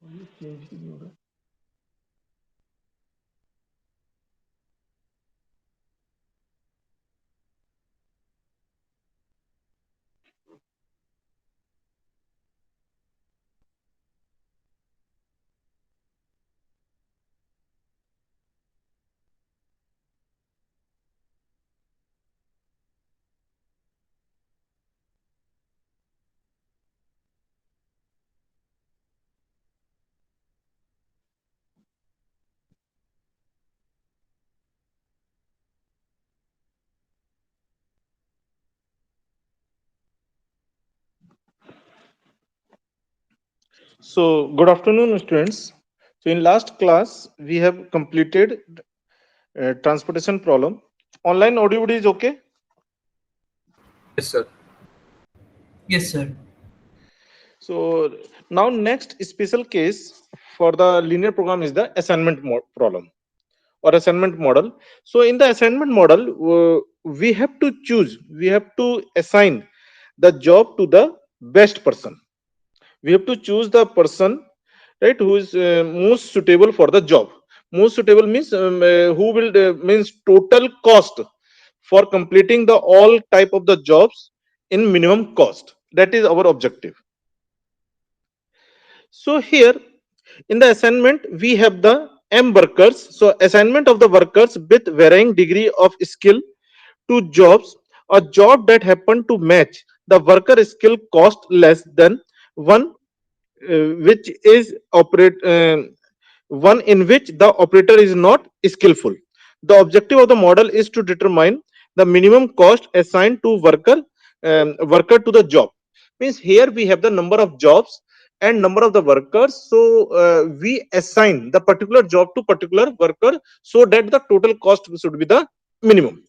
Change क्यों नहीं हो रहा? So, good afternoon, students. So, in last class, we have completed transportation problem. Online audio is okay. Yes, sir. Yes, sir. So, now next special case for the linear program is the assignment problem or assignment model. So, in the assignment model, we have to choose, we have to assign the job to the best person. We have to choose the person, right, who is most suitable for the job. Most suitable means who will means total cost for completing the all type of the jobs in minimum cost. That is our objective. So here in the assignment we have the m workers. So assignment of the workers with varying degree of skill to jobs, a job that happen to match the worker skill cost less than one, which is one in which the operator is not skillful. The objective of the model is to determine the minimum cost assigned to worker to the job. Means here we have the number of jobs and number of the workers. So we assign the particular job to particular worker so that the total cost should be the minimum.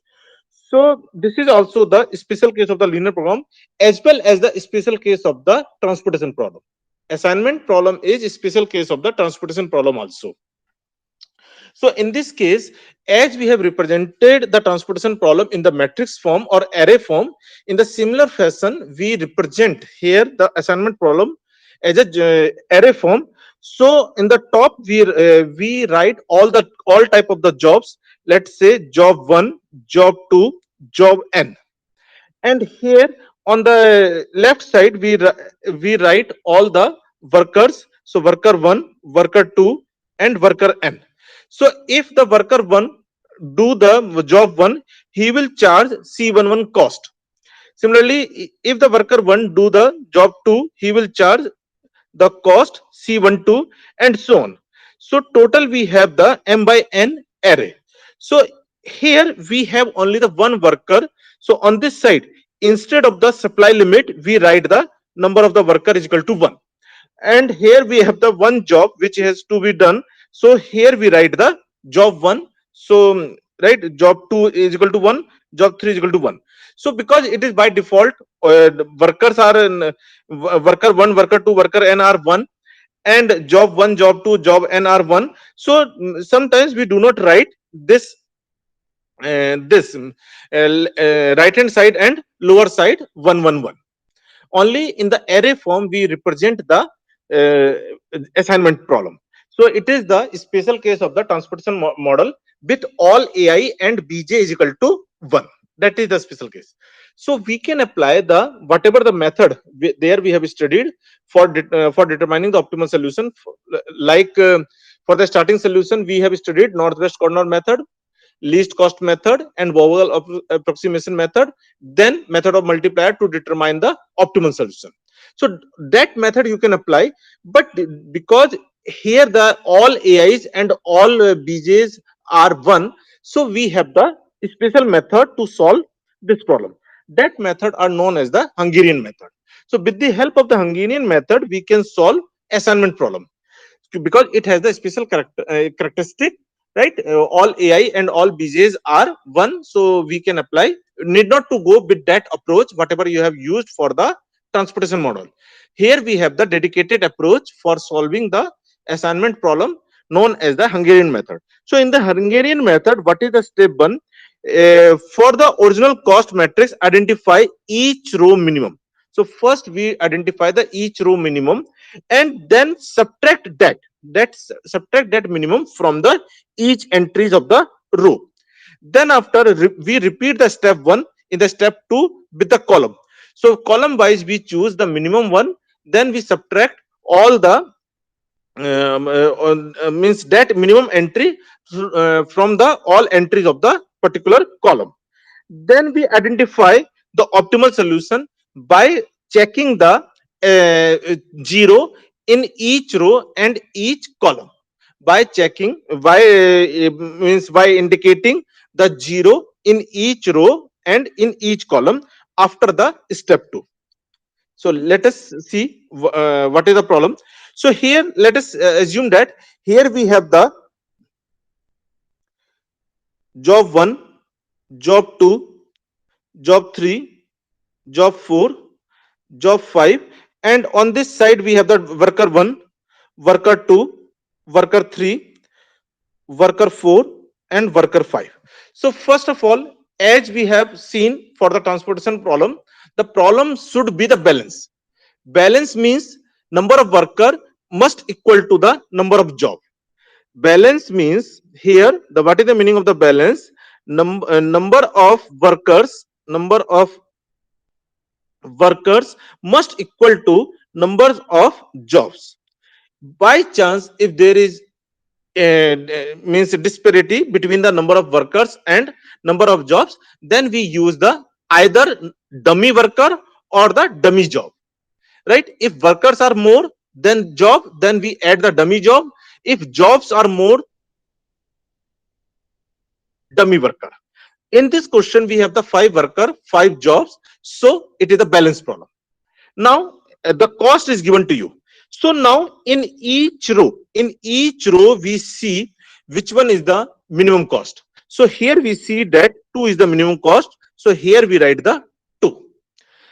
So this is also the special case of the linear program as well as the special case of the transportation problem. Assignment problem is a special case of the transportation problem also. So in this case, as we have represented the transportation problem in the matrix form or array form, in the similar fashion, we represent here the assignment problem as a array form. So in the top, we write all type of the jobs. Let's say job one, job two, job n, and here on the left side we write all the workers. So worker 1, worker 2, and worker n. So if the worker 1 do the job 1, he will charge c11 cost. Similarly, if the worker 1 do the job 2, he will charge the cost c12, and so on. So total we have the m by n array. So here we have only the one worker. So on this side, instead of the supply limit, we write the number of the worker is equal to 1. And here we have the one job which has to be done. So here we write the job 1. So right, job 2 is equal to 1, job 3 is equal to 1. So because it is by default, the workers are in, worker 1, worker 2, worker n are 1, and job 1, job 2, job n are 1. So sometimes we do not write this right hand side and lower side 111. Only in the array form we represent the assignment problem. So it is the special case of the transportation model with all ai and bj is equal to 1. That is the special case. So we can apply the whatever the method there we have studied for determining the optimal solution. Like for the starting solution we have studied northwest corner method, least cost method, and vowel approximation method, then method of multiplier to determine the optimal solution. So that method you can apply, but because here the all ais and all bjs are one, so we have the special method to solve this problem. That method are known as the hungarian method. So with the help of the hungarian method we can solve assignment problem because it has the special characteristic, right? All ai and all bjs are one, so we can apply, need not to go with that approach whatever you have used for the transportation model. Here we have the dedicated approach for solving the assignment problem known as the hungarian method. So in the hungarian method, what is the step one? For the original cost matrix, identify each row minimum. So first we identify the each row minimum and then subtract that minimum from the each entries of the row. Then after we repeat the step 1 in the step 2 with the column. So column wise we choose the minimum one, then we subtract all the means that minimum entry from the all entries of the particular column. Then we identify the optimal solution by checking the zero in each row and each column. By checking, means by indicating the zero in each row and in each column after the step 2. So let us see what is the problem. So here let us assume that here we have the job 1, job 2, job 3, job 4, job 5, and on this side we have the worker 1, worker 2, worker 3, worker 4, and worker 5. So first of all, as we have seen for the transportation problem, the problem should be the balance. Balance means number of worker must equal to the number of job. Balance means here the what is the meaning of the balance? Number of workers must equal to numbers of jobs. By chance, if there is means disparity between the number of workers and number of jobs, then we use the either dummy worker or the dummy job. Right? If workers are more than job, then we add the dummy job. If jobs are more, dummy worker. In this question, we have the 5 worker, 5 jobs. So it is a balance problem. Now the cost is given to you. So now in each row, we see which one is the minimum cost. So here we see that 2 is the minimum cost. So here we write the 2.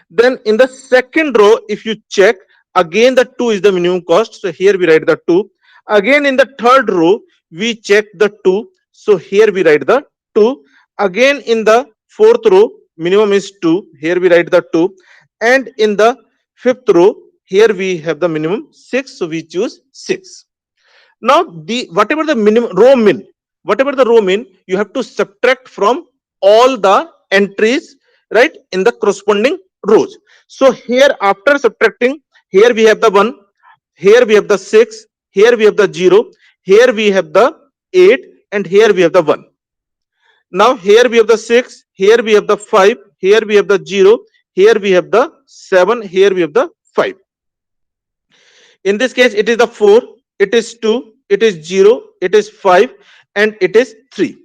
Then in the second row, if you check, again the 2 is the minimum cost. So here we write the 2. Again in the third row, we check the 2. So here we write the 2. Again in the fourth row, minimum is 2. Here we write the 2. And in the fifth row, here we have the minimum 6. So we choose 6. Now the whatever the minimum whatever the row mean, you have to subtract from all the entries, right, in the corresponding rows. So here after subtracting, here we have the 1, here we have the 6, here we have the 0, here we have the 8, and here we have the 1. Now here we have the 6, here we have the 5, here we have the 0, here we have the 7, here we have the 5. In this case, it is the 4, it is 2, it is 0, it is 5, and it is 3.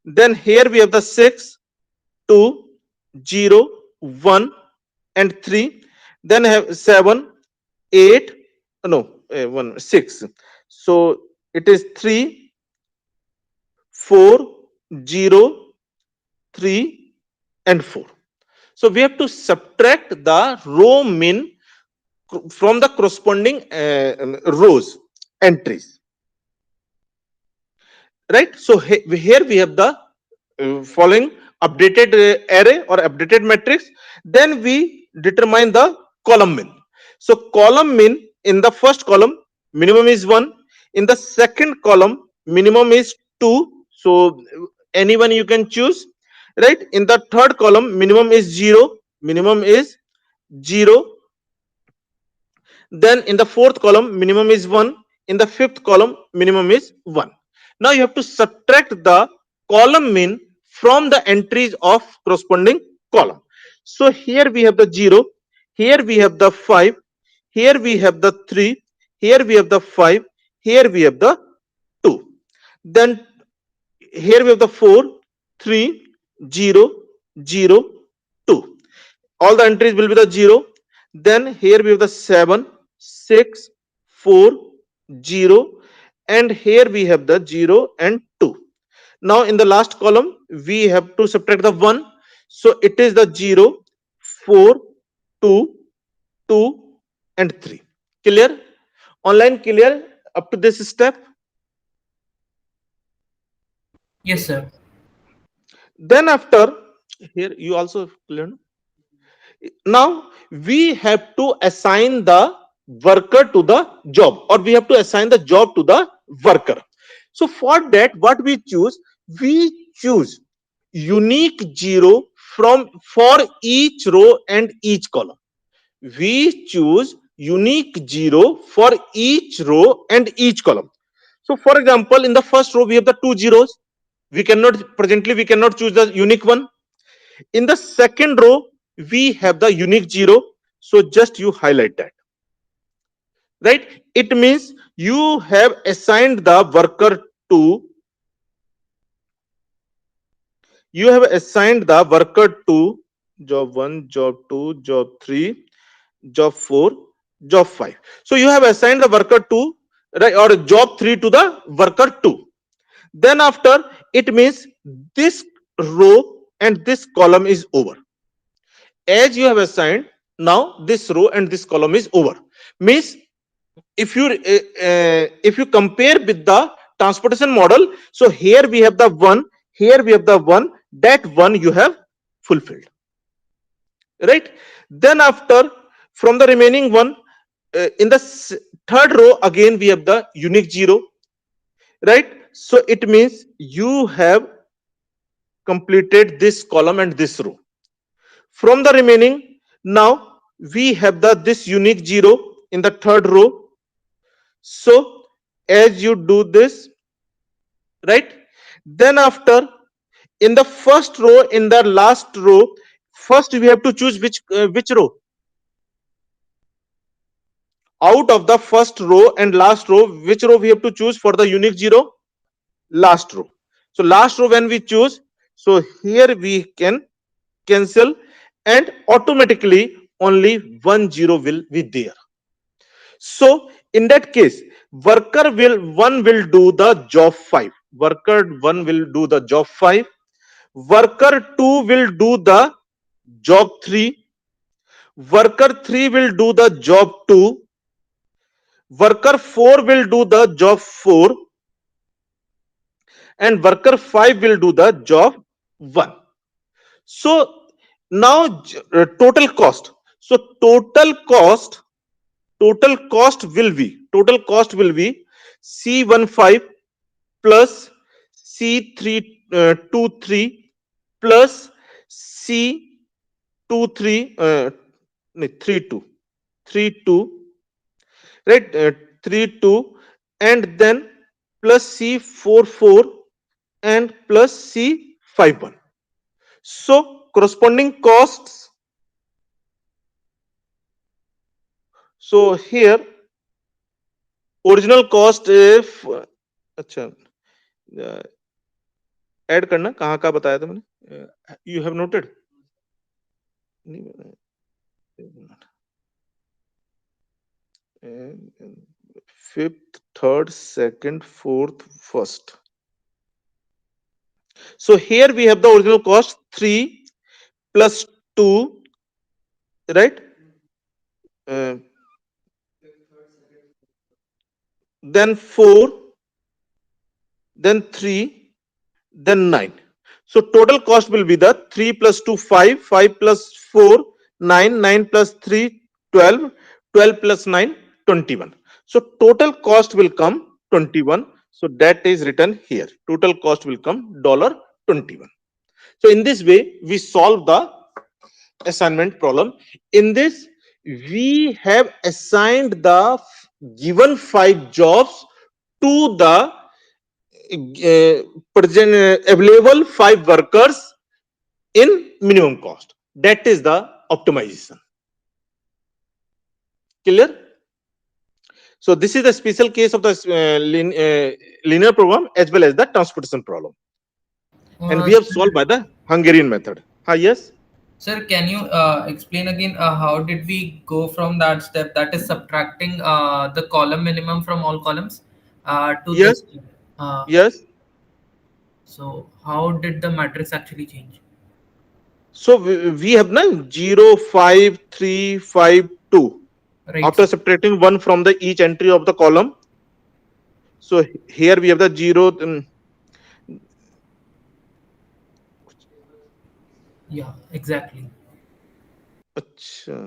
Then here we have the 6, 2, 0, 1, and 3. Then have 7, 8, no, 1, 6. So it is 3, 4, 0, 3, and 4. So we have to subtract the row min from the corresponding rows entries, right? So here we have the following updated array or updated matrix. Then we determine the column min. So column min, in the first column minimum is 1, in the second column minimum is 2, so anyone you can choose, right? In the third column minimum is 0, minimum is 0. Then in the fourth column minimum is 1, in the fifth column minimum is 1. Now you have to subtract the column min from the entries of corresponding column. So here we have the 0, here we have the 5, here we have the 3, here we have the 5, here we have the 2. Then here we have the 4, 3, 0, 0, 2. All the entries will be the 0. Then here we have the 7, 6, 4, 0, and here we have the 0 and 2. Now in the last column we have to subtract the 1, so it is the 0, 4, 2, 2, and 3. Clear? Online clear up to this step? Yes, sir. Then after, here you also clear, no? Now we have to assign the worker to the job, or we have to assign the job to the worker. So for that, what we choose? We choose unique zero from for each row and each column. We choose unique zero for each row and each column. So for example, in the first row we have the two zeros. We cannot choose the unique one. In the second row we have the unique zero, so just you highlight that, right? It means you have assigned the worker to job 1, job 2, job 3, job 4, job 5. So you have assigned the worker 2, right, or job 3 to the worker 2. Then after, it means this row and this column is over. As you have assigned, now this row and this column is over. Means if you compare with the transportation model, so here we have the one, here we have the one, that one you have fulfilled, right? Then after, from the remaining one, in the third row again we have the unique zero, right? So it means you have completed this column and this row. From the remaining, now we have the this unique zero in the third row. So as you do this, right, then after, in the first row, in the last row, first we have to choose which row out of the first row and last row. Which row we have to choose for the unique zero? Last row. So last row when we choose, so here we can cancel, and automatically only one zero will be there. So in that case, worker will one will do the job 5. Worker 1 will do the job 5. Worker 2 will do the job 3. Worker 3 will do the job 2. Worker 4 will do the job 4. And worker 5 will do the job 1. So now total cost. So total cost will be C15 plus C23 plus C23 32 32, right, 32, and then plus C44 and plus C51. So corresponding costs. So here original cost if, अच्छा, add करना कहाँ का बताया था मैंने, you have noted? Fifth, third, second, fourth, first. So here we have the original cost 3 plus 2, right? Then 4, then 3, then 9. So total cost will be the 3 plus 2, 5, 5 plus 4, 9, 9 plus 3, 12, 12 plus 9, 21. So total cost will come 21. So that is written here. Total cost will come $21. So in this way, we solve the assignment problem. In this, we have assigned the given 5 jobs to the available 5 workers in minimum cost. That is the optimization. Clear? So this is the special case of the linear program as well as the transportation problem, and we have solved by the Hungarian method. Yes. Sir, can you explain again how did we go from that step, that is subtracting the column minimum from all columns, to Yes. this step? Uh, Yes. so how did the matrix actually change? So we have now 0, 5, 3, 5, 2. Right. After subtracting 1 from the each entry of the column. So here we have the 0. Yeah, exactly. अच्छा,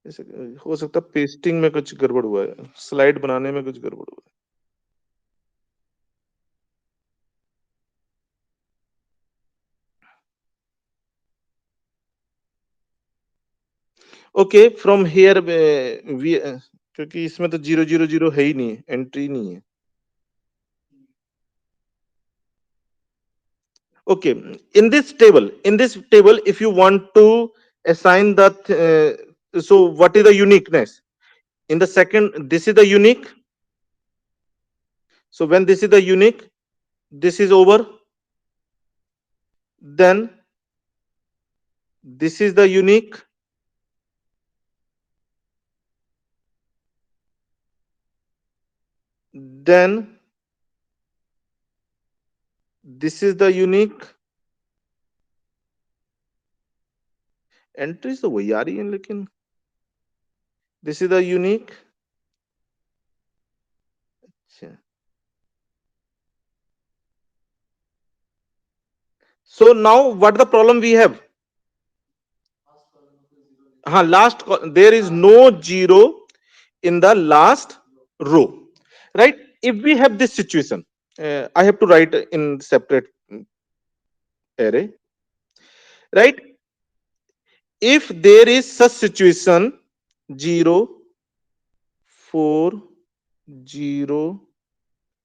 ऐसे हो सकता है pasting में कुछ गड़बड़ हुआ है, स्लाइड बनाने में कुछ गड़बड़ हुआ है। ओके, फ्रॉम हियर वी, क्योंकि इसमें तो 000 है ही नहीं, एंट्री नहीं है। Okay, in this table, if you want to assign that, so what is the uniqueness? In the second, this is the unique. So when this is the unique, this is over. Then this is the unique. Then this is the unique. Entries तो वही आ रही है, लेकिन this is the unique. अच्छा. So now what the problem we have? Last, there is no zero in the last row, right? If we have this situation, I have to write in separate array, right? If there is such situation, 0, 4, 0,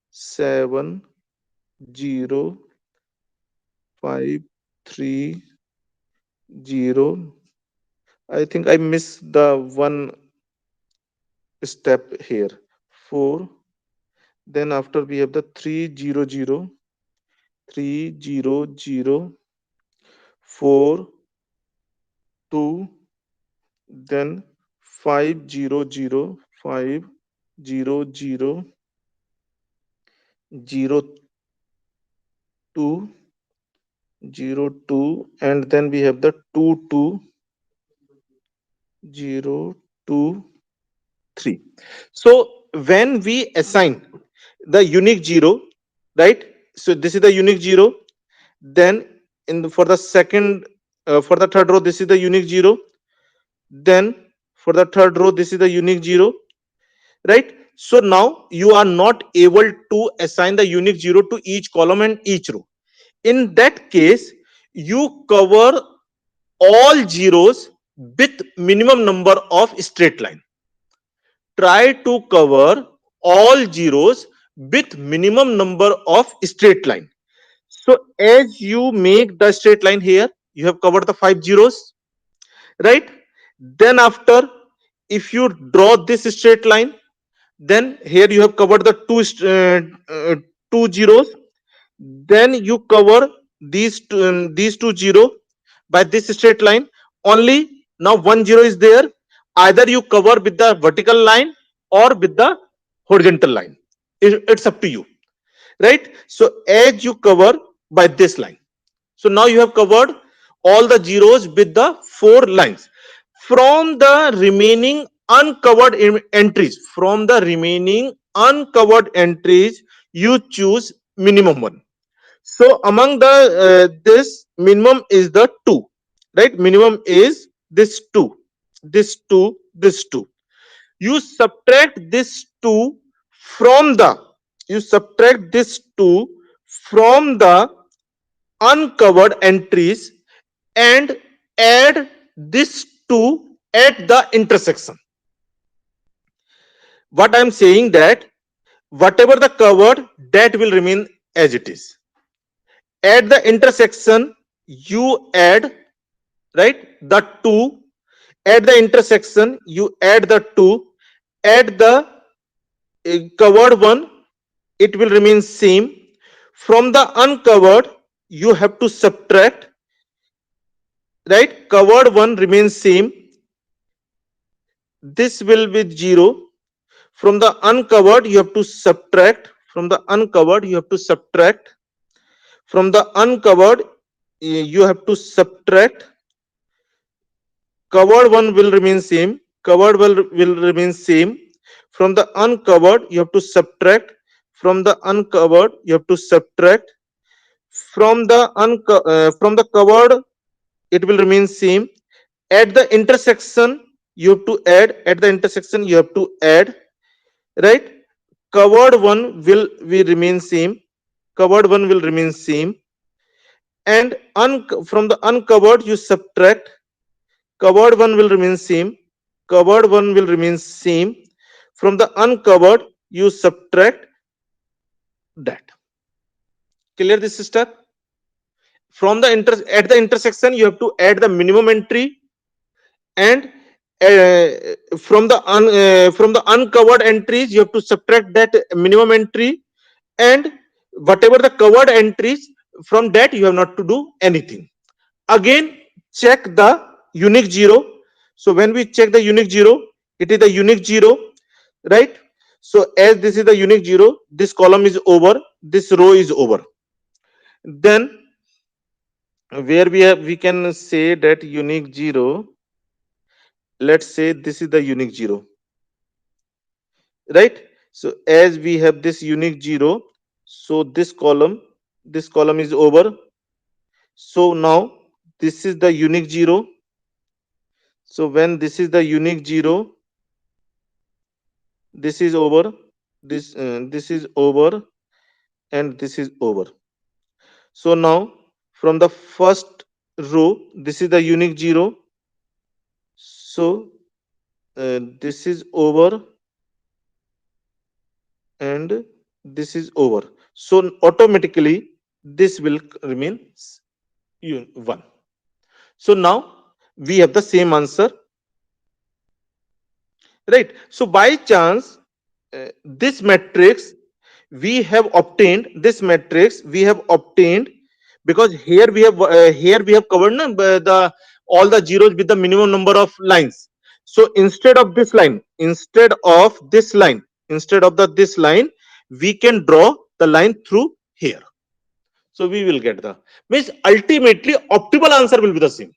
7, 0, 5, 3, 0. I think I missed the one step here. 4. Then after we have the 3, 0, 0, 3, 0, 0, 4, 2, then 5, 0, 0, 5, 0, 0, 0, 2, 0, 2, and then we have the 2, 2, 0, 2, 3. So when we assign the unique 0, right? So this is the unique 0. Then for the second, for the third row, this is the unique 0. Then for the third row, this is the unique 0, right? So now you are not able to assign the unique 0 to each column and each row. In that case, you cover all zeros with minimum number of straight line. Try to cover all zeros with minimum number of straight line. So as you make the straight line here, you have covered the 5 zeros, right? Then after, if you draw this straight line, then here you have covered the two zeros. Then you cover these two zero by this straight line. Only now 1 0 is there. Either you cover with the vertical line or with the horizontal line. It's up to you, right? So as you cover by this line, so now you have covered all the zeros with the 4 lines. From the remaining uncovered entries, you choose minimum one. So among the this minimum is the 2, right? Minimum is this 2, this 2, this 2. You subtract this 2 from the, you subtract this 2 from the uncovered entries and add this 2 at the intersection. What I'm saying that whatever the covered, that will remain as it is. At the intersection, you add, right, the 2. At the intersection, you add the 2. At the covered one, it will remain same. From the uncovered, you have to subtract, right? Covered one remains same. This will be 0. From the uncovered, you have to subtract. From the uncovered, you have to subtract. From the uncovered, you have to subtract. Covered one will remain same. Covered will remain same. From the uncovered, you have to subtract. From the uncovered, you have to subtract. From the covered, it will remain same. At the intersection, you have to add. At the intersection, you have to add. Right? Covered one will remain same. Covered one will remain same. And from the uncovered, you subtract. Covered one will remain same. Covered one will remain same. From the uncovered, you subtract that. Clear this step? From the at the intersection, you have to add the minimum entry, and from the uncovered entries, you have to subtract that minimum entry, and whatever the covered entries, from that you have not to do anything. Again, check the unique zero. So when we check the unique zero, it is the unique zero, right? So as this is the unique zero, this column is over, this row is over. Then where we can say that unique zero, let's say this is the unique zero, right? So as we have this unique zero, so this column is over. So now this is the unique zero. So when this is the unique zero, this is over, this is over, and this is over. So now from the first row, this is the unique zero. So this is over, and this is over. So automatically this will remain 1. So now we have the same answer, right? So by chance, this matrix we have obtained, this matrix we have obtained, because here we have covered the all the zeros with the minimum number of lines. So instead of this line, instead of this line, we can draw the line through here. So we will get the, means ultimately optimal answer will be the same.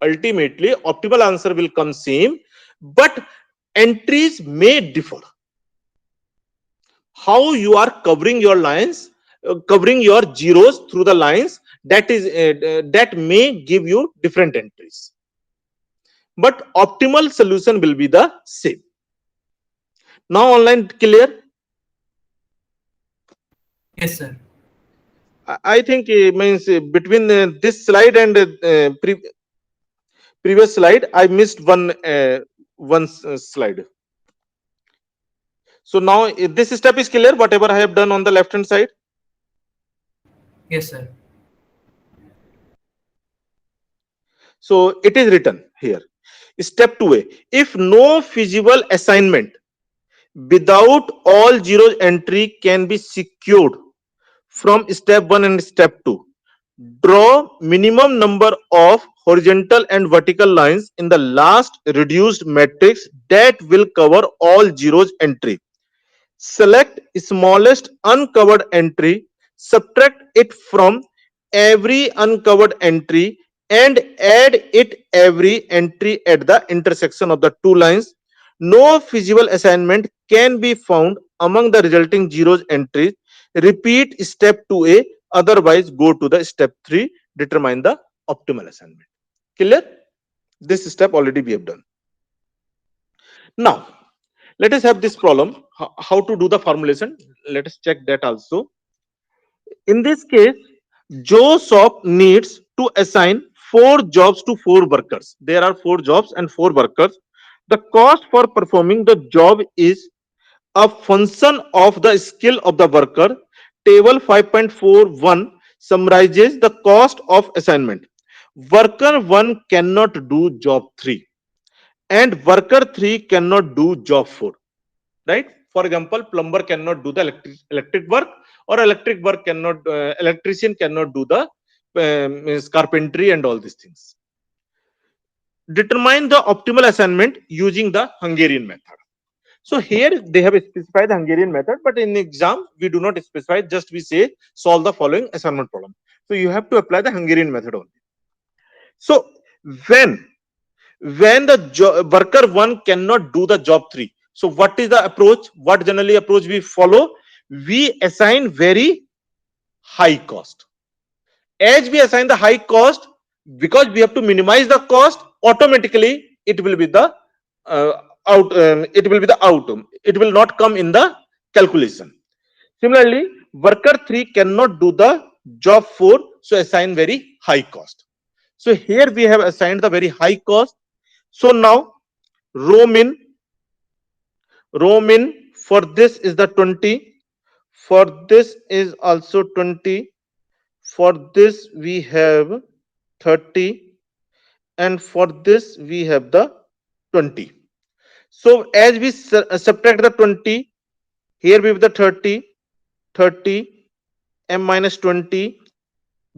Ultimately optimal answer will come same, but entries may differ. How you are covering your lines, covering your zeros through the lines, that may give you different entries, but optimal solution will be the same. Now online clear? Yes, sir. I think it means between this slide and previous slide, I missed one slide. So now this step is clear, whatever I have done on the left hand side. Yes, sir. So it is written here. Step 2a. If no feasible assignment without all zeros entry can be secured from step 1 and step 2, draw minimum number of horizontal and vertical lines in the last reduced matrix that will cover all zeros entry. Select smallest uncovered entry, subtract it from every uncovered entry, and add it every entry at the intersection of the two lines. No feasible assignment can be found among the resulting zeros entries. Repeat step 2a, otherwise go to the step 3, determine the optimal assignment. Clear? This step already we have done. Now let us have this problem, how to do the formulation. Let us check that also. In this case, Joe shop needs to assign 4 jobs to 4 workers. There are 4 jobs and 4 workers. The cost for performing the job is a function of the skill of the worker. Table 5.41 summarizes the cost of assignment. Worker 1 cannot do job 3, and worker 3 cannot do job 4. Right? For example, plumber cannot do the electric work, or electrician cannot do the carpentry and all these things. Determine the optimal assignment using the Hungarian method. So here they have specified the Hungarian method, but in exam we do not specify, just we say solve the following assignment problem. So you have to apply the Hungarian method only. So when the worker 1 cannot do the job 3, so what is the approach? What generally approach we follow? We assign very high cost. As we assign the high cost, because we have to minimize the cost, automatically it will be the uh, it will be the outcome, it will not come in the calculation. Similarly, worker 3 cannot do the job 4, so assign very high cost. So here we have assigned the very high cost. So now row min, row min for this is the 20, for this is also 20, for this we have 30, and for this we have the 20. So as we subtract the 20, here we have the 30, 30, m minus 20,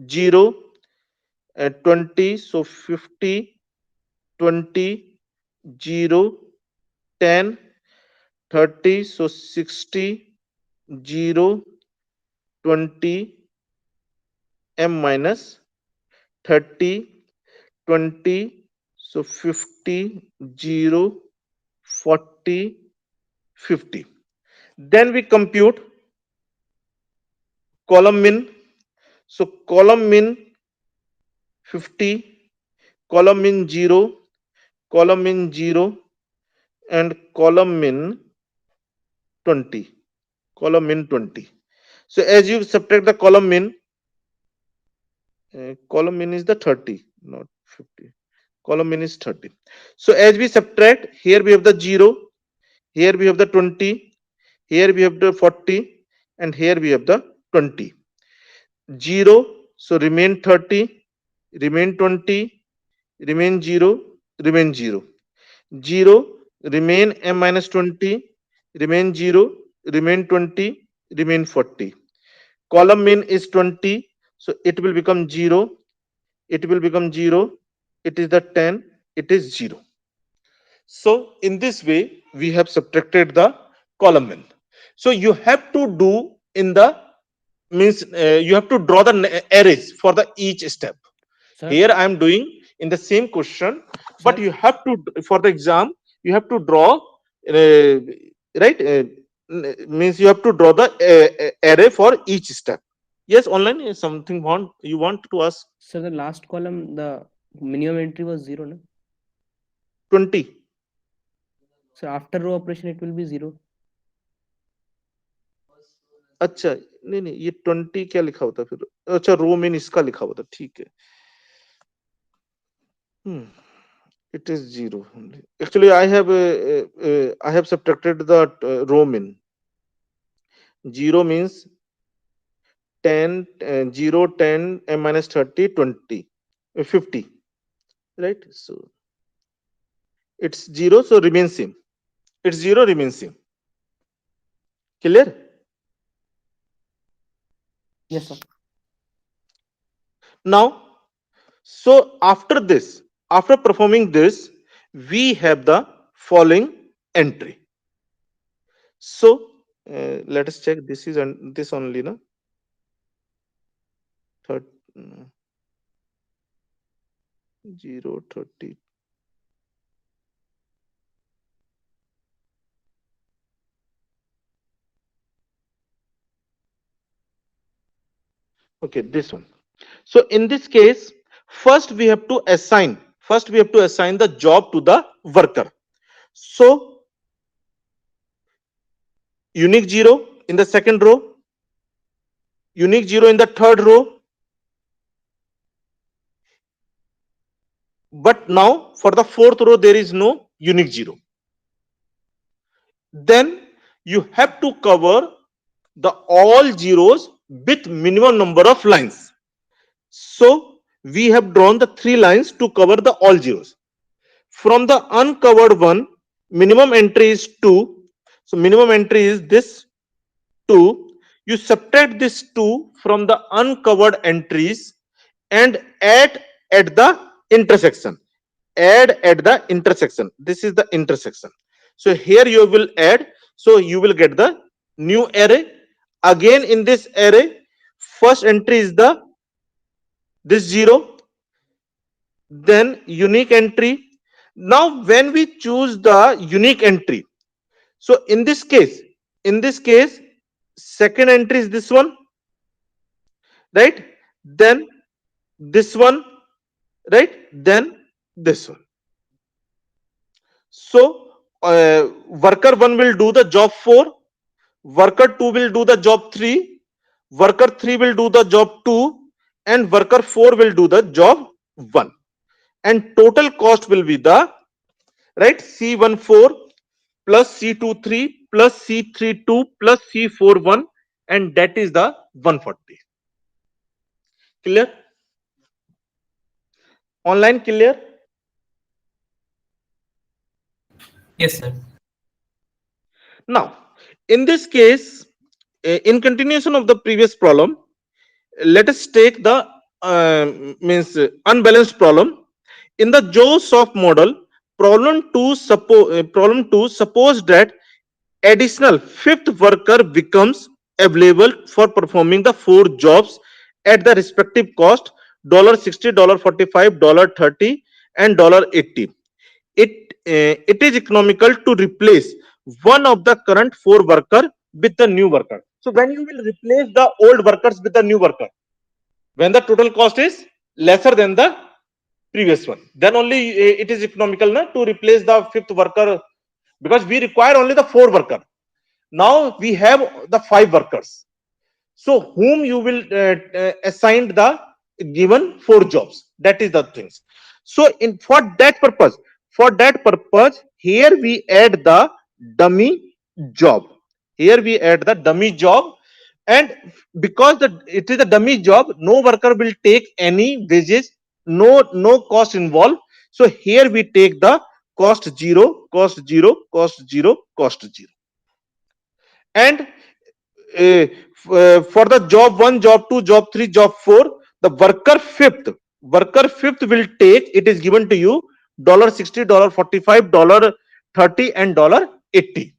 0, 20, so 50, 20, 0, 10, 30, so 60, 0, 20, m minus 30, 20, so 50, 0, 40, 50. Then we compute column min. So column min 50, column min 0, column min 0, and column min 20, column min 20. So as you subtract the column min, column min is the 30, not 50, column min is 30. So as we subtract, here we have the 0, here we have the 20, here we have the 40, and here we have the 20. 0, so remain 30, remain 20, remain 0, remain 0, 0, remain m minus 20, remain 0, remain 20, remain 40. Column min is 20, so it will become 0, it will become 0, it is the 10, it is 0. So in this way we have subtracted the column min. So you have to do in the means you have to draw the arrays for the each step. Sir, Here I am doing in the same question, but sir, you have to, for the exam you have to draw uh, right means you have to draw the array for each step. Yes, online is something want you want to ask. sir, the last column, the minimum entry was 0, no? 20. So after row operation, it will be 0. अच्छा नहीं नहीं ये 20 क्या लिखा होता फिर, अच्छा रो में इसका लिखा होता, ठीक है. It is 0 only. Actually I have subtracted the row min. 0 means 10, 0, 10, m minus 30, 20, 50, right? So it's 0, so remains same. It's 0, remains same. Clear? Yes, sir. Now, so after this, after performing this, we have the following entry. So let us check. This is this only, no? Third, 0, 30. Okay, this one. So in this case, first we have to assign. First we have to assign the job to the worker. So unique 0 in the second row, unique 0 in the third row. But now for the fourth row, there is no unique 0. Then you have to cover the all zeros with minimum number of lines. So we have drawn the 3 lines to cover the all zeros. From the uncovered one, minimum entry is 2. So minimum entry is this 2. You subtract this 2 from the uncovered entries and add at the intersection. Add at the intersection. This is the intersection. So here you will add. So you will get the new array. Again in this array, first entry is the this 0. Then unique entry. Now when we choose the unique entry, so in this case, second entry is this one, right? Then this one, right? Then this one. So worker 1 will do the job 4, worker 2 will do the job 3, worker 3 will do the job 2, and worker 4 will do the job 1. And total cost will be the, right, C14 plus C23 plus C32 plus C41, and that is the 140. Clear? Online clear? Yes, sir. Now, in this case, in continuation of the previous problem, let us take the means unbalanced problem. In the Joe-Soft model, problem 2 suppose that additional fifth worker becomes available for performing the 4 jobs at the respective cost $60, $45, $30, and $80. It is economical to replace one of the current 4 worker with the new worker. So when you will replace the old workers with the new worker, when the total cost is lesser than the previous one, then only it is economical to replace the fifth worker, because we require only the 4 worker. Now we have the 5 workers. So whom you will assign the given 4 jobs? That is the things. So for that purpose, here we add the dummy job. Here we add the dummy job, and because it is a dummy job, no worker will take any wages, no cost involved. So here we take the cost 0, cost 0, cost 0, cost 0, and for the job 1, job 2, job 3, job 4, the worker fifth will take, it is given to you $60, $45, $30, and $80.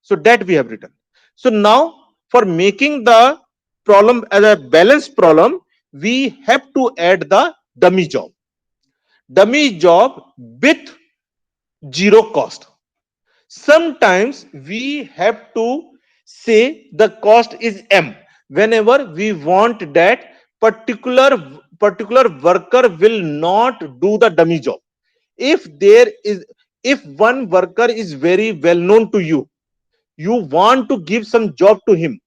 So that we have written. So now for making the problem as a balanced problem, we have to add the dummy job with 0 cost. Sometimes we have to say the cost is m whenever we want that particular worker will not do the dummy job. If one worker is very well known to you, you want to give some job to him,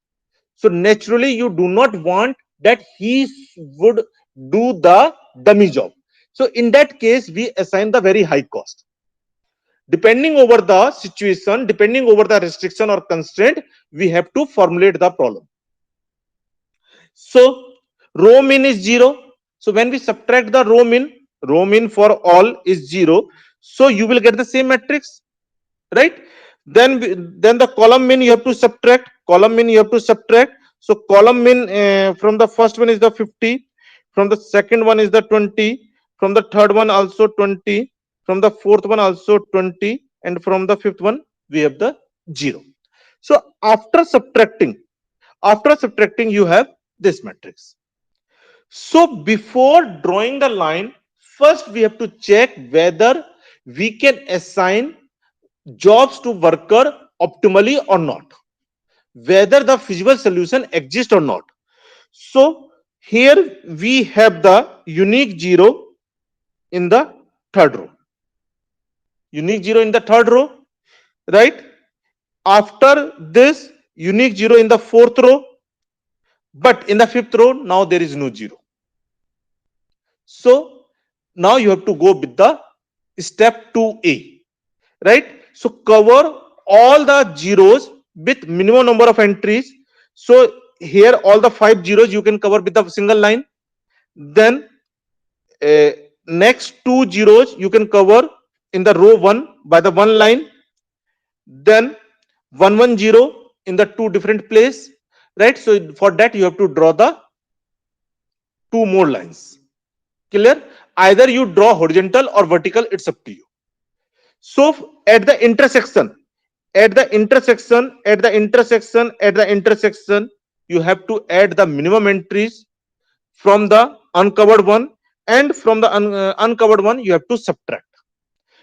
so naturally you do not want that he would do the dummy job. So in that case, we assign the very high cost. Depending over the situation, depending over the restriction or constraint, we have to formulate the problem. So row min is 0. So when we subtract the row min for all is 0. So you will get the same matrix, right? Then the column min you have to subtract. So column min from the first one is the 50, from the second one is the 20, from the third one also 20, from the fourth one also 20, and from the fifth one we have the 0. So after subtracting you have this matrix. So before drawing the line, first we have to check whether we can assign jobs to worker optimally or not, whether the feasible solution exists or not. So here we have the unique 0 in the third row, right? After this, unique 0 in the fourth row, but in the fifth row now there is no 0. So now you have to go with the step 2a, right? So cover all the zeros with minimum number of entries. So here all the 5 zeros you can cover with a single line. Then next 2 zeros you can cover in the row 1 by the one line. Then 110 in the 2 different place, right? So for that you have to draw the 2 more lines. Clear? Either you draw horizontal or vertical, it's up to you. So at the intersection, you have to add the minimum entries from the uncovered one, and from the uncovered one you have to subtract.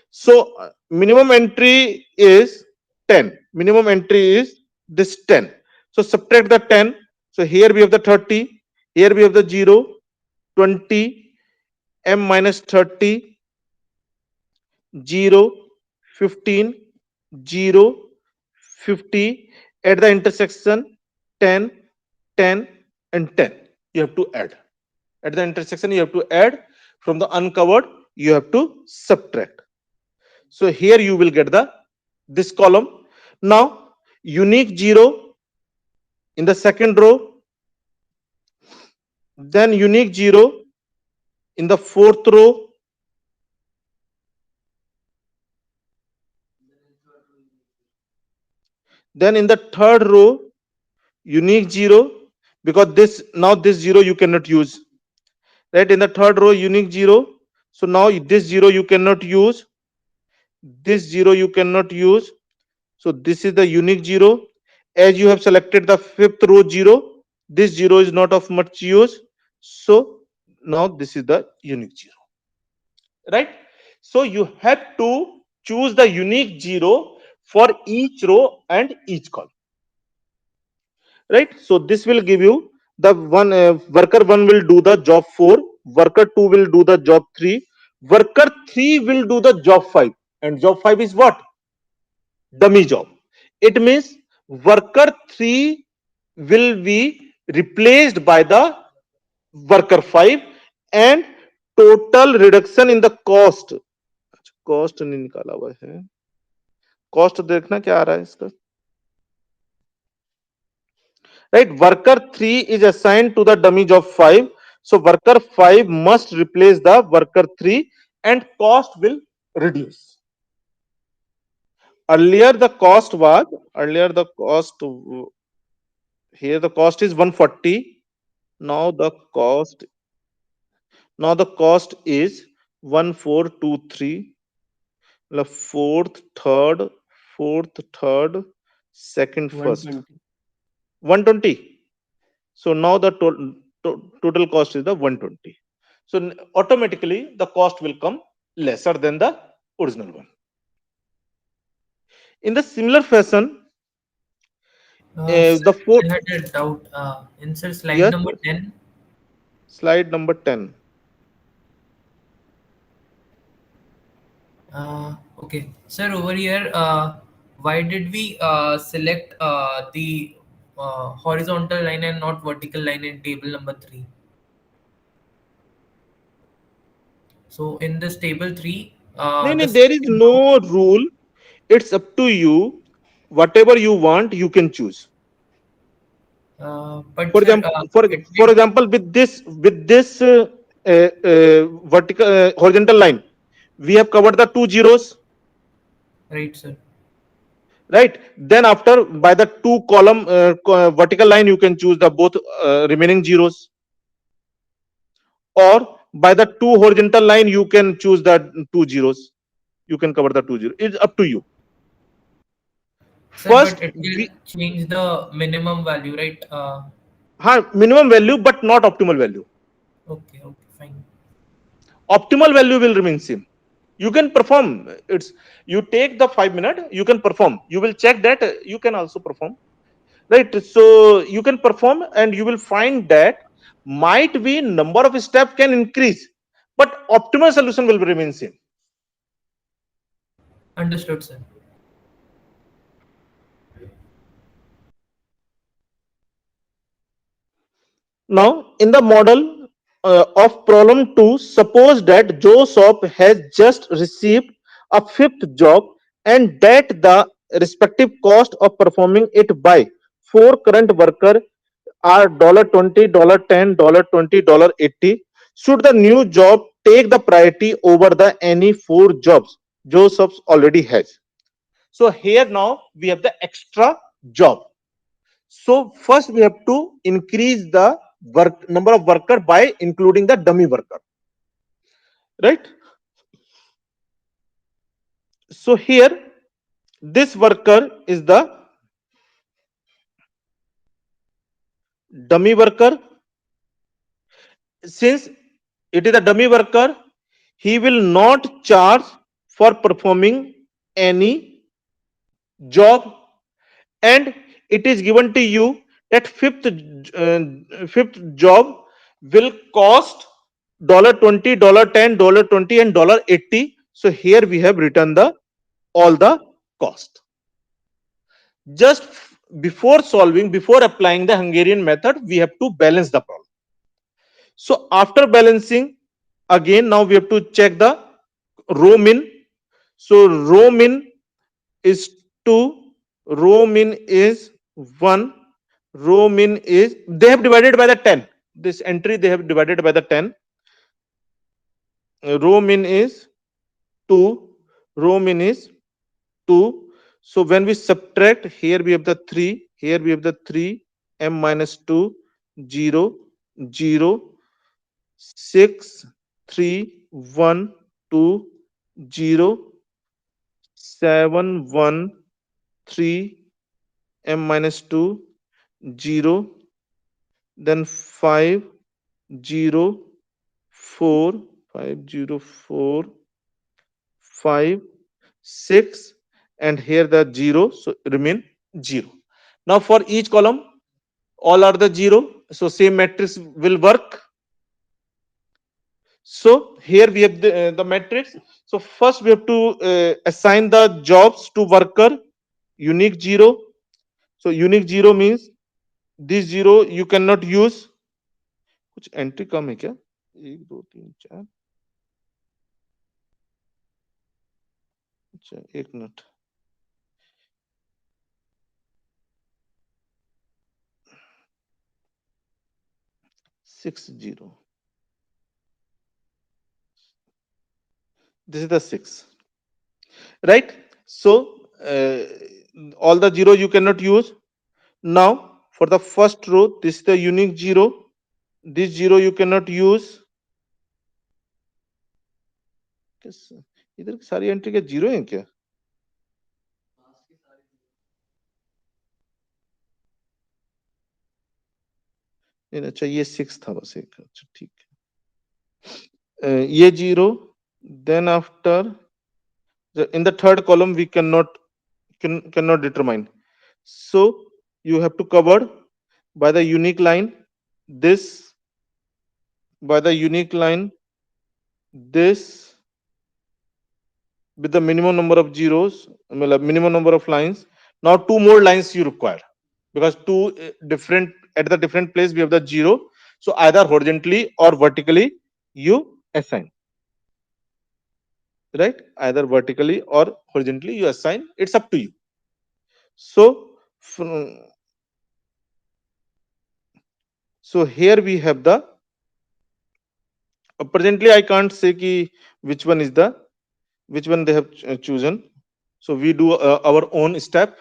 So minimum entry is 10. Minimum entry is this 10. So subtract the 10. So here we have the 30. Here we have the 0, 20, m minus 30, 0, 15, 0, 50, at the intersection 10, 10, and 10. You have to add. At the intersection, you have to add. From the uncovered, you have to subtract. So here you will get the this column. Now unique 0 in the second row, then unique 0 in the fourth row, then in the third row unique 0, because this now this 0 you cannot use, right? In the third row unique 0, so now this 0 you cannot use, this 0 you cannot use, so this is the unique 0. As you have selected the fifth row 0, this 0 is not of much use, so now this is the unique 0, right? So you have to choose the unique 0 for each row and each column, right? So this will give you the one, worker 1 will do the job 4, worker 2 will do the job 3, worker 3 will do the job 5, and job 5 is what? Dummy job. It means worker 3 will be replaced by the worker 5, and total reduction in the cost, cost नहीं निकाला हुआ है, cost देखना क्या आ रहा है इसका, right? Worker 3 is assigned to the dummy job 5, so worker 5 must replace the worker 3 and cost will reduce. Earlier the cost here the cost is 140, now the cost is 1423, the fourth third second first 120. 120. So now the total cost is the 120. So automatically the cost will come lesser than the original one. In the similar fashion, Sir, the fourth, I had a doubt. Insert slide yes, number 10. slide number 10. Okay, sir, over here, why did we select the horizontal line and not vertical line in table number 3? So in this table 3, No, no, the there is second row, no rule. It's up to you. Whatever you want, you can choose. but For sir, example, it for will, example, with this vertical horizontal line, we have covered the two zeros, right, sir. right? Then after by the two column vertical line, you can choose the both remaining zeros, or by the two horizontal line, you can choose the two zeros. You can cover the two zeros. It's up to you. Sir, but First, it will change the minimum value, right? minimum value, but not optimal value. Okay, okay, fine. Optimal value will remain same. You can perform. It's you take the 5 minutes. You can perform. You will check that you can also perform, right? So you can perform, and you will find that might be number of steps can increase, but optimal solution will remain same. Understood, sir. Now, in the model of problem 2, suppose that Joseph has just received a fifth job and that the respective cost of performing it by four current workers are $20, $10, $20, $80. Should the new job take the priority over the any four jobs Joseph already has? So here now we have the extra job. So first we have to increase the number of worker by including the dummy worker, right? So here this worker is the dummy worker. Since it is a dummy worker, he will not charge for performing any job, and it is given to you that fifth job will cost $20, $10, $20, and $80. So here we have written the all the cost. Just before solving, before applying the Hungarian method, we have to balance the problem. So after balancing, again now we have to check the row min. So row min is 2, row min is 1, row min is, they have divided by the 10. This entry they have divided by the 10. Row min is 2, row min is 2. So when we subtract, here we have the 3, here we have the 3, m minus 2, 0, 0, 6, 3, 1, 2, 0, 7, 1, 3, m minus 2, 0, then 5, 0, 4, 5, 0, 4, 5, 6, and here the 0, so remain 0. Now for each column, all are the 0, so same matrix will work. So here we have the matrix. So first we have to assign the jobs to worker unique 0. So unique 0 means this 0 you cannot use. कुछ entry कम है क्या? 1 2 3 4. अच्छा एक minute. 6 0. This is the 6, right? So all the 0 you cannot use. Now for the first row, this is the unique 0. This 0 you cannot use. इधर की सारी entry क्या 0 है क्या? नहीं अच्छा ये 6 था बस एक. अच्छा ठीक है. ये 0. Then after in the third column we cannot determine. So you have to cover by the unique line this, by the unique line this, with the minimum number of zeros, minimum number of lines. Now 2 more lines you require, because 2 different, at the different place we have the 0. So either horizontally or vertically you assign, right? Either vertically or horizontally you assign, it's up to you. So here we have the presently I can't say ki which one is the, which one they have chosen. So we do our own step.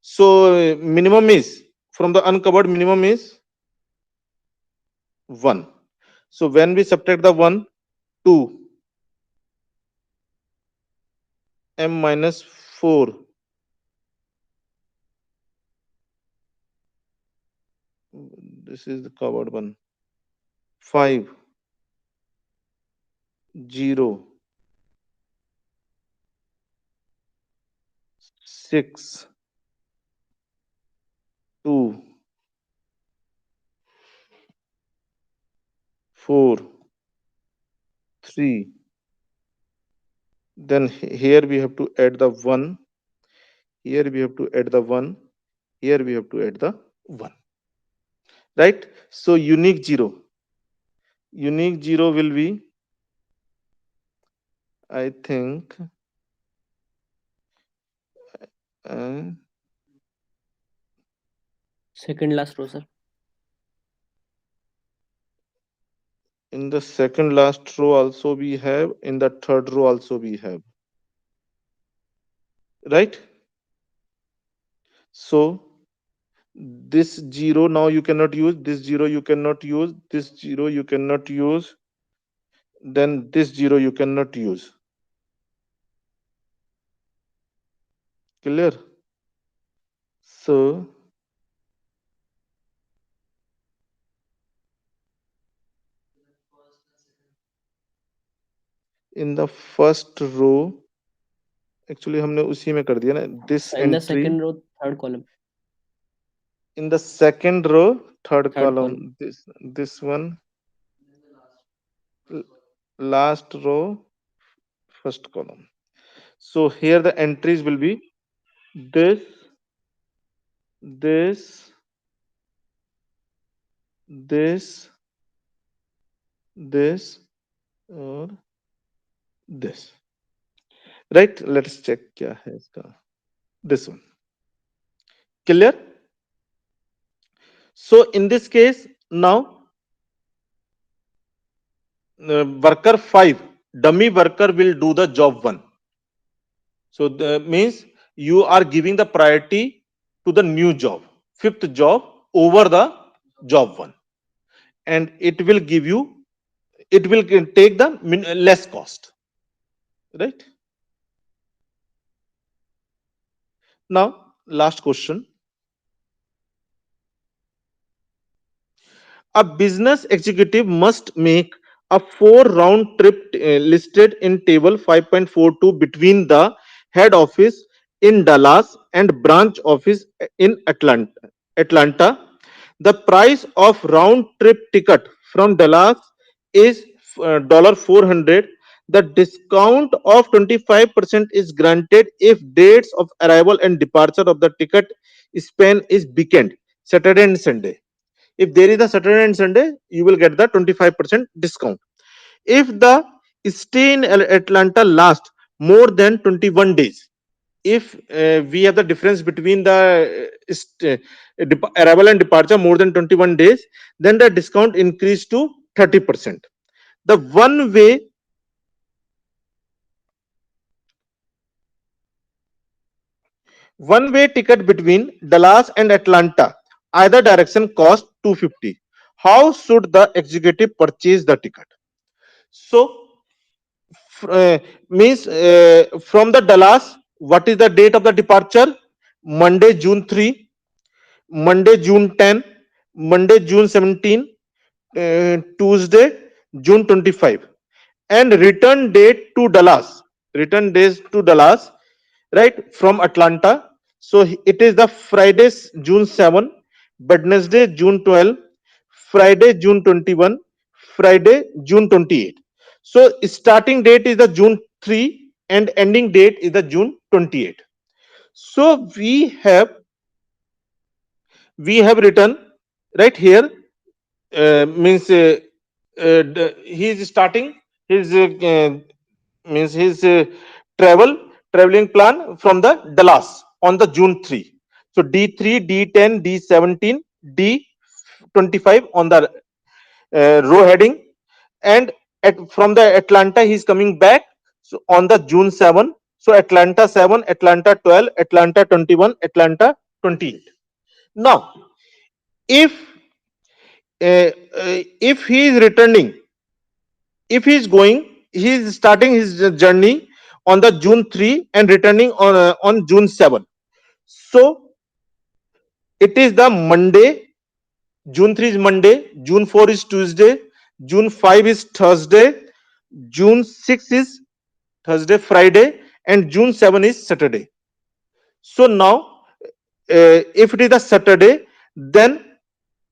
So minimum is, from the uncovered minimum is 1. So when we subtract the 1, 2, m minus 4, this is the covered one, 5, 0, 6, 2, 4, 3. Then here we have to add the 1, here we have to add the 1, here we have to add the 1, right? So unique 0 will be, I think, Second last row, sir. in the second last row also we have, in the third row also we have, right? So this 0 now you cannot use, this 0 you cannot use, this 0 you cannot use, then this 0 you cannot use. Clear? So in the first row, actually हमने उसी में कर दिया ना, this In the entry. second row, third column. In the second row, third Third column, this one. last row, first column. So here the entries will be this, this, this, this, or this. Right? Let's check क्या है इसका. This one. Clear? So in this case, now worker 5, dummy worker will do the job 1. So that means you are giving the priority to the new job, fifth job over the job 1, and it will give you, it will take the less cost, right? Now last question. A business executive must make a 4-round trip listed in table 5.42 between the head office in Dallas and branch office in Atlanta. The price of round trip ticket from Dallas is $400. The discount of 25% is granted if dates of arrival and departure of the ticket span is weekend, Saturday and Sunday. If there is a Saturday and Sunday, you will get the 25% discount. If the stay in Atlanta lasts more than 21 days, if we have the difference between the arrival and departure more than 21 days, then the discount increase to 30%. The one-way ticket between Dallas and Atlanta, either direction, cost $250. How should the executive purchase the ticket? So means from the Dallas, what is the date of the departure? Monday, June 3, Monday, June 10, Monday, June 17, Tuesday, June 25, and return date to Dallas. Return days to Dallas, right, from Atlanta. So it is the Friday, June 7, Wednesday, June 12, Friday, June 21, Friday, June 28. So starting date is the June 3 and ending date is the June 28. So we have written right here, means he is starting his means his traveling plan from the Dallas on the June 3. So D3, D10, D17, D25 on the row heading, and from the Atlanta he is coming back, so on the June 7. So Atlanta 7, Atlanta 12, Atlanta 21, Atlanta 28. Now if if he is returning, if he is going, he is starting his journey on the June 3 and returning on June 7. So it is the Monday. June 3 is Monday, June 4 is Tuesday, June 5 is Thursday, June 6 is Thursday, Friday, and June 7 is Saturday. So now if it is a Saturday, then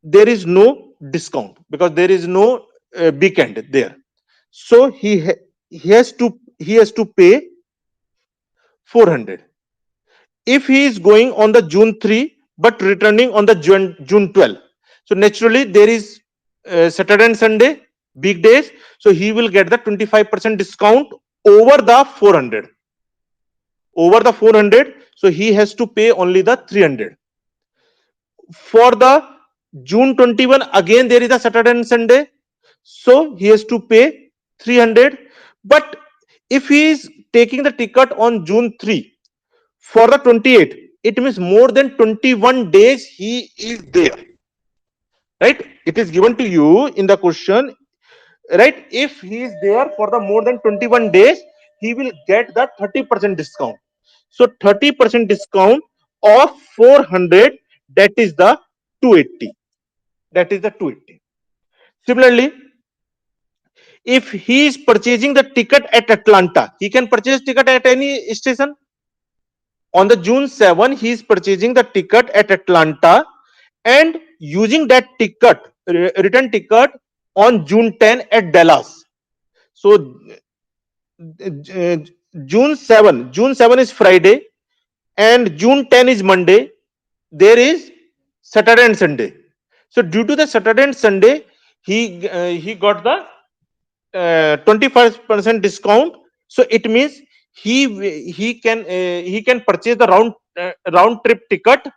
there is no discount because there is no weekend there. So he has to pay 400. If he is going on the June 3 but returning on the June 12, so naturally there is Saturday and Sunday weekdays, so he will get the 25% discount over the 400. Over the 400, so he has to pay only the 300. For the June 21, again there is a Saturday and Sunday, so he has to pay 300. But if he is taking the ticket on June 3 for the 28, it means more than 21 days he is there, right? It is given to you in the question, right? If he is there for the more than 21 days, he will get the 30% discount. So 30% discount of 400, that is the 280. That is the 280. Similarly, if he is purchasing the ticket at Atlanta, he can purchase ticket at any station. On the June 7, he is purchasing the ticket at Atlanta and using that ticket, return ticket, on June 10 at Dallas. So uh, June 7 is Friday and June 10 is Monday. There is Saturday and Sunday. So due to the Saturday and Sunday, he got the 25% discount. So it means he can purchase the round trip ticket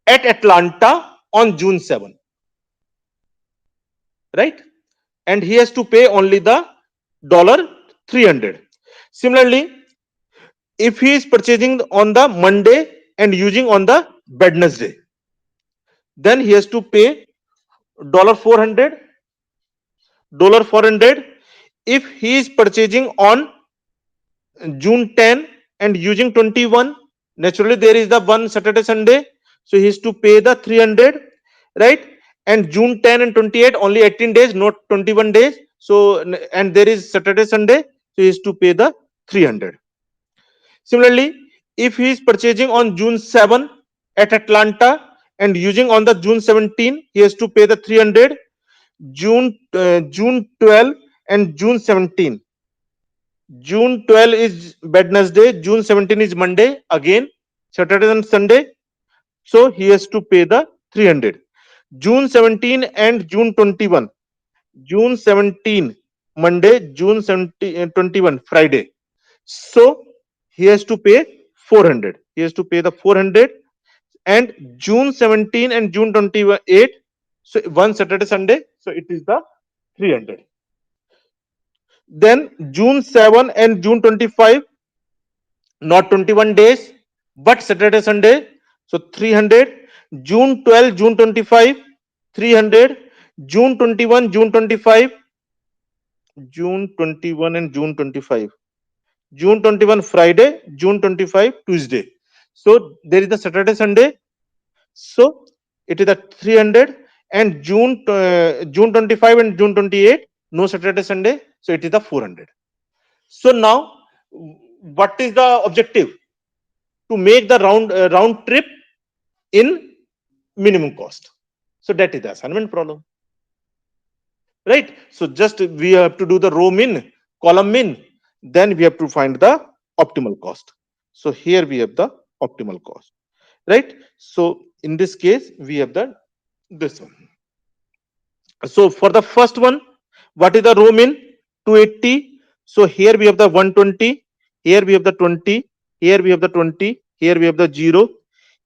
at Atlanta on June 7, right? And he has to pay only the dollar 300. Similarly, if he is purchasing on the Monday and using on the Wednesday, then he has to pay dollar 400. If he is purchasing on June 10 and using 21, naturally there is the one Saturday Sunday, so he has to pay the 300, right? And June 10 and 28 only 18 days, not 21 days. So and there is Saturday Sunday, so he has to pay the 300. Similarly, if he is purchasing on June 7 at Atlanta and using on the June 17, he has to pay the 300. June 12 and June 17. June 12 is Wednesday, June 17 is Monday, again Saturday and Sunday. So he has to pay the 300. June 17 and June 21. June 17 Monday, June 21 Friday. So he has to pay 400. He has to pay the 400. And June 17 and June 28. So one Saturday Sunday. So it is the 300. Then June 7 and June 25, not 21 days, but Saturday Sunday. So 300. June 12, June 25, 300. June 21, June 25, June 21 and June 25. June 21 Friday, June 25 Tuesday. So there is the Saturday Sunday. So it is the 300. And June 25 and June 28, no Saturday Sunday. So it is the 400. So now, what is the objective? To make the round trip in minimum cost. So that is the assignment problem, right? So just we have to do the row min, column min, then we have to find the optimal cost. So here we have the optimal cost, right? So in this case, we have this one. So for the first one, what is the row min? 280. So here we have the 120. Here we have the 20. Here we have the 20. Here we have the 0.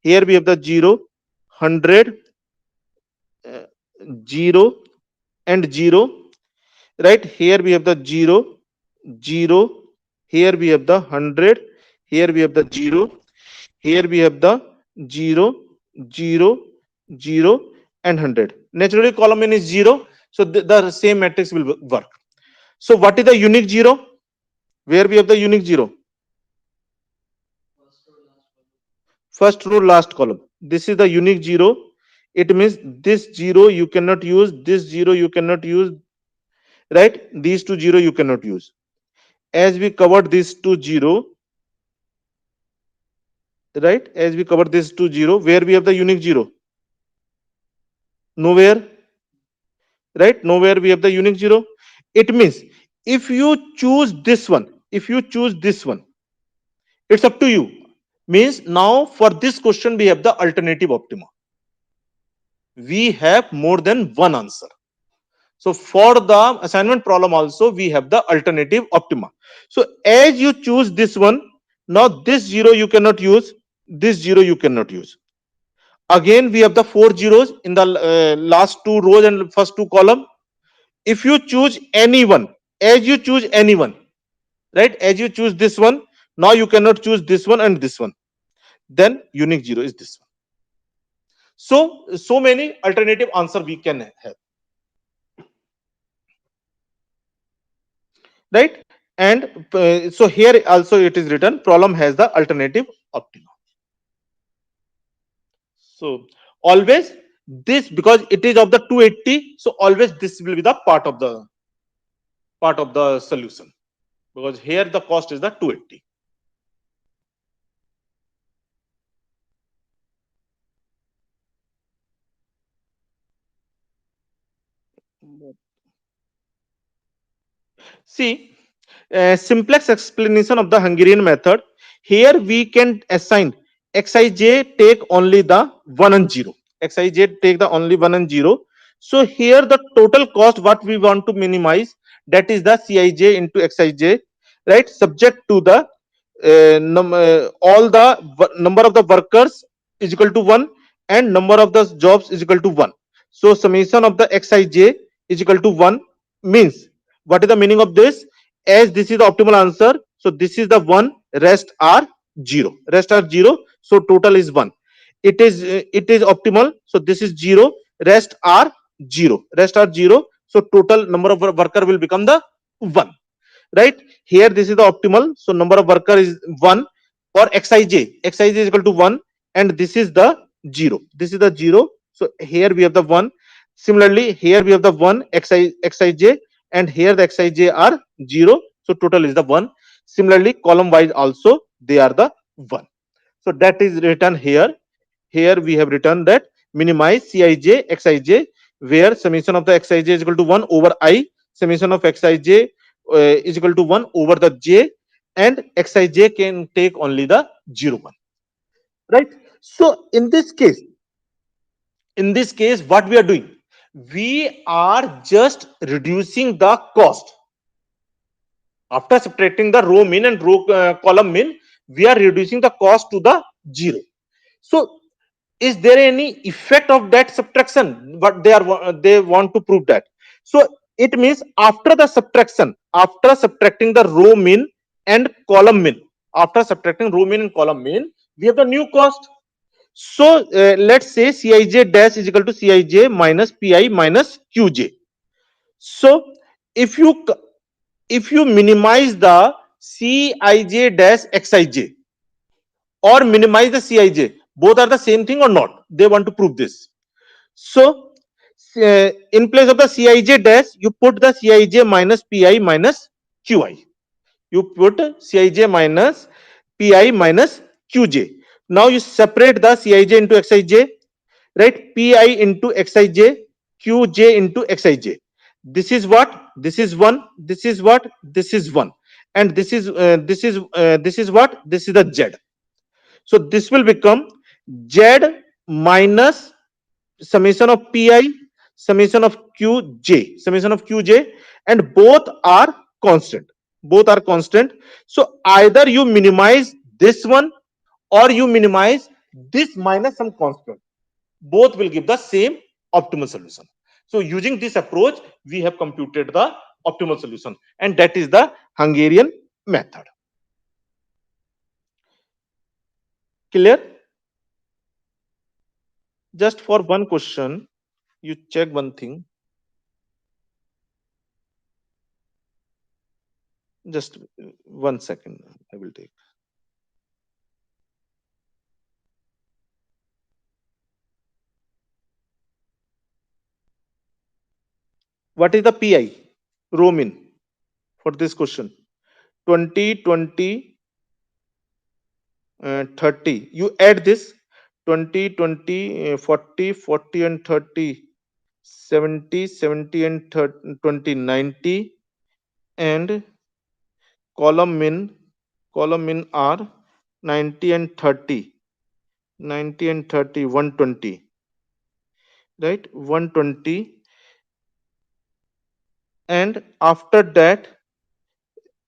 Here we have the 0, 100, 0 and 0. Right? Here we have the 0, 0. Here we have the 100. Here we have the 0. Here we have the 0, 0, 0 and 100. Naturally, column n is 0. So the same matrix will work. So what is the unique 0? Where we have the unique 0? First row, last column. This is the unique 0. It means this 0 you cannot use, this 0 you cannot use, right? These two 0 you cannot use. As we covered this two 0, right? As we covered this two 0, where we have the unique 0? Nowhere, right? Nowhere we have the unique 0. It means if you choose this one, it's up to you. Means now for this question we have the alternative optima. We have more than one answer. So for the assignment problem also we have the alternative optima. So as you choose this one, now this 0 you cannot use, this 0 you cannot use. Again we have the 4 zeros in the last two rows and first two column. If you choose anyone, as you choose anyone, right? As you choose this one, now you cannot choose this one and this one. Then unique 0 is this one. So many alternative answer we can have, right? And so here also it is written problem has the alternative optima. So always this, because it is of the 280, so always this will be the part of the solution, because here the cost is the 280. See, simplex explanation of the Hungarian method. Here we can assign xij take only the 1 and 0. Xij take the only 1 and 0. So here the total cost what we want to minimize, that is the Cij into xij, right? Subject to the all the number of the workers is equal to 1 and number of the jobs is equal to 1. So summation of the xij is equal to 1 means, what is the meaning of this? As this is the optimal answer, so this is the 1, rest are 0, rest are 0, so total is 1. It is optimal, so this is 0, rest are 0, rest are 0, so total number of worker will become the 1, right? Here this is the optimal, so number of worker is 1 for xij is equal to 1 and this is the 0, this is the 0, so here we have the 1. Similarly here we have the 1 xij and here the xij are 0, so total is the 1. Similarly column wise also they are the 1, so that is written here. Here we have written that minimize Cij xij, where summation of the xij is equal to 1 over I, summation of xij is equal to 1 over the j, and xij can take only the 0 1, right? So in this case what we are doing, we are just reducing the cost. After subtracting the row mean and row column mean, we are reducing the cost to the 0. So is there any effect of that subtraction, what they want to prove that? So it means after the subtraction, after subtracting the row mean and column mean, after subtracting row mean and column mean, we have the new cost. So let's say Cij dash is equal to Cij minus Pi minus Qj. So if you if you minimize the Cij dash Xij or minimize the Cij, both are the same thing or not? They want to prove this. So in place of the Cij dash, you put the Cij minus Pi minus Qi. You put Cij minus Pi minus Qj. Now you separate the Cij into Xij, right? Pi into Xij, Qj into Xij. This is what? This is 1. This is what? This is 1. And this is what? This is the Z. So this will become Z minus summation of Pi, summation of Qj, summation of Qj, and both are constant. Both are constant. So either you minimize this one or you minimize this minus some constant. Both will give the same optimal solution. So using this approach, we have computed the optimal solution, and that is the Hungarian method. Clear? Just for one question, you check one thing. Just 1 second, I will take. What is the PI? Row mean for this question. 20, 20, 30. You add this 20, 20, 40, 40 and 30, 70, 70 and 30, 20, 90, and column min are 90 and 30, 90 and 30, 120, right? 120, and after that,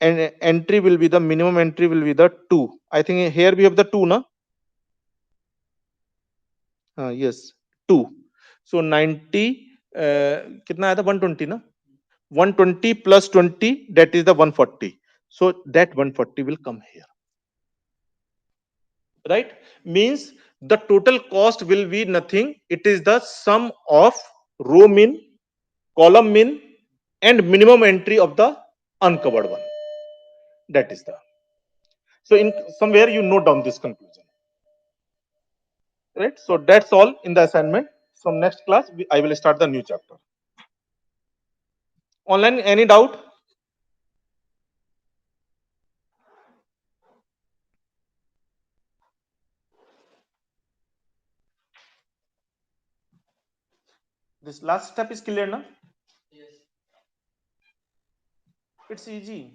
and entry will be the minimum entry will be the 2. I think here we have the 2 na. Yes, 2. So 90 kitna aaya tha? 120 na. 120 plus 20, that is the 140. So that 140 will come here, right? Means the total cost will be nothing. It is the sum of row min, column min, and minimum entry of the uncovered one. That is the. So in somewhere you note down this conclusion, right? So that's all in the assignment. From next class, I will start the new chapter. Online, any doubt? This last step is clear now. It's easy.